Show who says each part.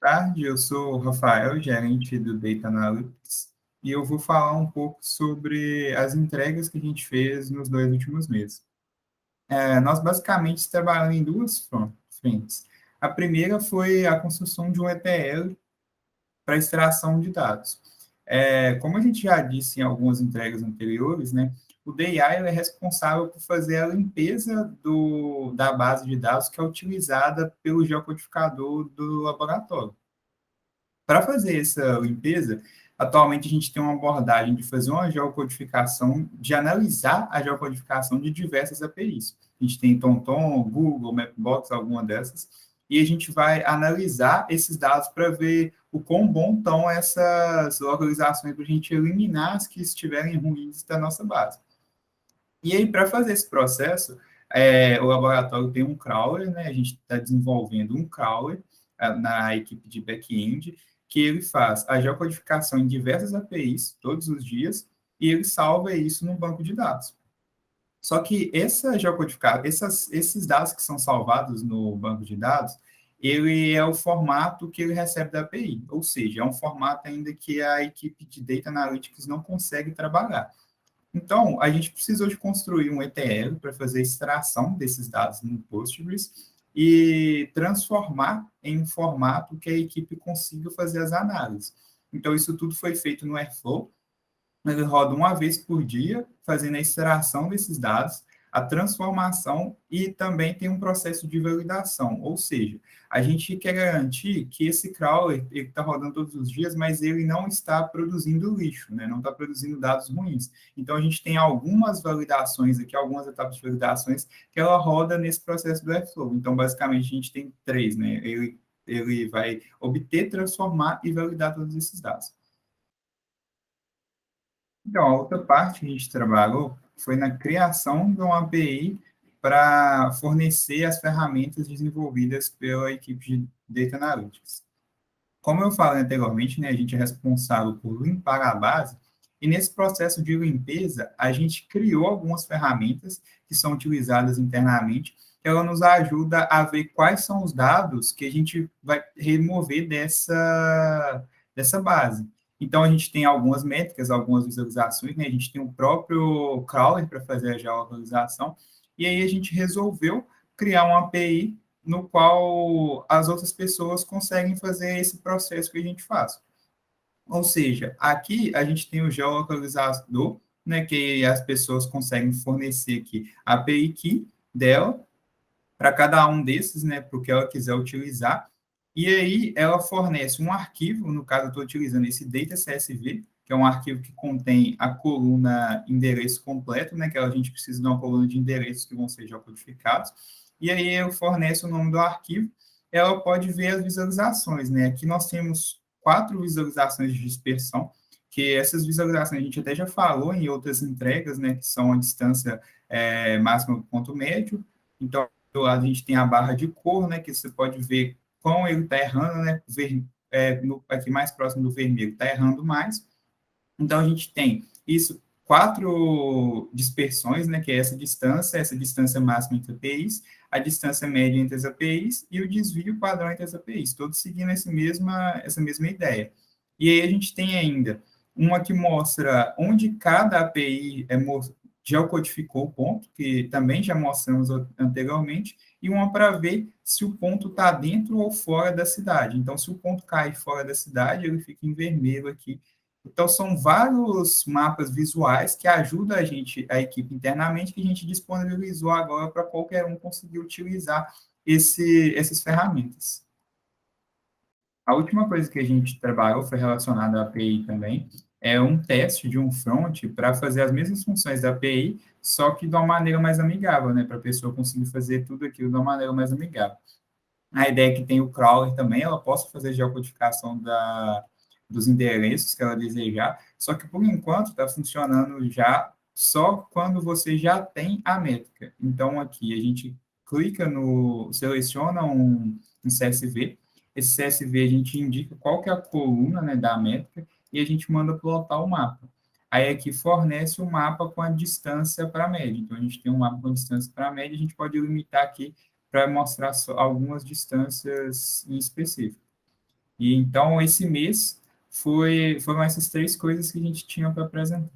Speaker 1: tarde, eu sou o Rafael, gerente do Data Analytics, e eu vou falar um pouco sobre as entregas que a gente fez nos 2 últimos meses. Nós basicamente trabalhamos em duas frentes. A primeira foi a construção de um ETL para extração de dados. Como a gente já disse em algumas entregas anteriores, né, o DI é responsável por fazer a limpeza da base de dados que é utilizada pelo geocodificador do laboratório. Para fazer essa limpeza, atualmente a gente tem uma abordagem de fazer uma geocodificação, de analisar a geocodificação de diversas APIs. A gente tem TomTom, Google, Mapbox, alguma dessas, e a gente vai analisar esses dados para ver o quão bom estão essas localizações para a gente eliminar as que estiverem ruins da nossa base. E aí, para fazer esse processo, o laboratório tem um crawler, né? A gente está desenvolvendo um crawler na equipe de back-end, que ele faz a geocodificação em diversas APIs todos os dias e ele salva isso no banco de dados. Só que essa geocodificação, esses dados que são salvados no banco de dados, ele é o formato que ele recebe da API, ou seja, é um formato ainda que a equipe de Data Analytics não consegue trabalhar. Então, a gente precisou de construir um ETL para fazer a extração desses dados no Postgres e transformar em um formato que a equipe consiga fazer as análises. Então, isso tudo foi feito no Airflow. Ele roda uma vez por dia, fazendo a extração desses dados, a transformação e também tem um processo de validação. Ou seja, a gente quer garantir que esse crawler está rodando todos os dias, mas ele não está produzindo lixo, né? Não está produzindo dados ruins. Então, a gente tem algumas validações aqui, algumas etapas de validações que ela roda nesse processo do Airflow. Então, basicamente, a gente tem três, né? Ele vai obter, transformar e validar todos esses dados. Então, a outra parte que a gente trabalhou foi na criação de uma API para fornecer as ferramentas desenvolvidas pela equipe de Data Analytics. Como eu falei anteriormente, né, a gente é responsável por limpar a base, e nesse processo de limpeza, a gente criou algumas ferramentas que são utilizadas internamente, que ela nos ajuda a ver quais são os dados que a gente vai remover dessa base. Então, a gente tem algumas métricas, algumas visualizações, né? A gente tem o próprio crawler para fazer a geolocalização, e aí a gente resolveu criar uma API no qual as outras pessoas conseguem fazer esse processo que a gente faz. Ou seja, aqui a gente tem o geolocalizador, né, que as pessoas conseguem fornecer aqui a API key dela para cada um desses, né, para o que ela quiser utilizar. E aí ela fornece um arquivo, no caso eu estou utilizando esse data CSV, que é um arquivo que contém a coluna endereço completo, né, que a gente precisa de uma coluna de endereços que vão ser geocodificados. E aí eu forneço o nome do arquivo, ela pode ver as visualizações, né? Aqui nós temos 4 visualizações de dispersão, que essas visualizações a gente até já falou em outras entregas, né, que são a distância máxima do ponto médio. Então, do lado a gente tem a barra de cor, né, que você pode ver como ele está errando, né, aqui mais próximo do vermelho está errando mais. Então, a gente tem isso, 4 dispersões, né, que é essa distância máxima entre APIs, a distância média entre as APIs e o desvio padrão entre as APIs, todos seguindo essa mesma ideia. E aí a gente tem ainda uma que mostra onde cada API geocodificou o ponto, que também já mostramos anteriormente, e uma para ver se o ponto está dentro ou fora da cidade. Então, se o ponto cai fora da cidade, ele fica em vermelho aqui. Então, são vários mapas visuais que ajudam a equipe internamente, que a gente disponibilizou agora para qualquer um conseguir utilizar essas ferramentas. A última coisa que a gente trabalhou foi relacionada à API também, é um teste de um front para fazer as mesmas funções da API, só que de uma maneira mais amigável, né, para a pessoa conseguir fazer tudo aquilo de uma maneira mais amigável. A ideia é que tem o crawler também, ela possa fazer geocodificação dos endereços que ela desejar, só que por enquanto está funcionando já só quando você já tem a métrica. Então aqui a gente seleciona um CSV, esse CSV a gente indica qual que é a coluna, né, da métrica e a gente manda plotar o mapa. Aí aqui fornece o mapa com a distância para a média. Então a gente tem um mapa com a distância para a média, a gente pode limitar aqui para mostrar algumas distâncias em específico. E então, esse mês foram essas três coisas que a gente tinha para apresentar.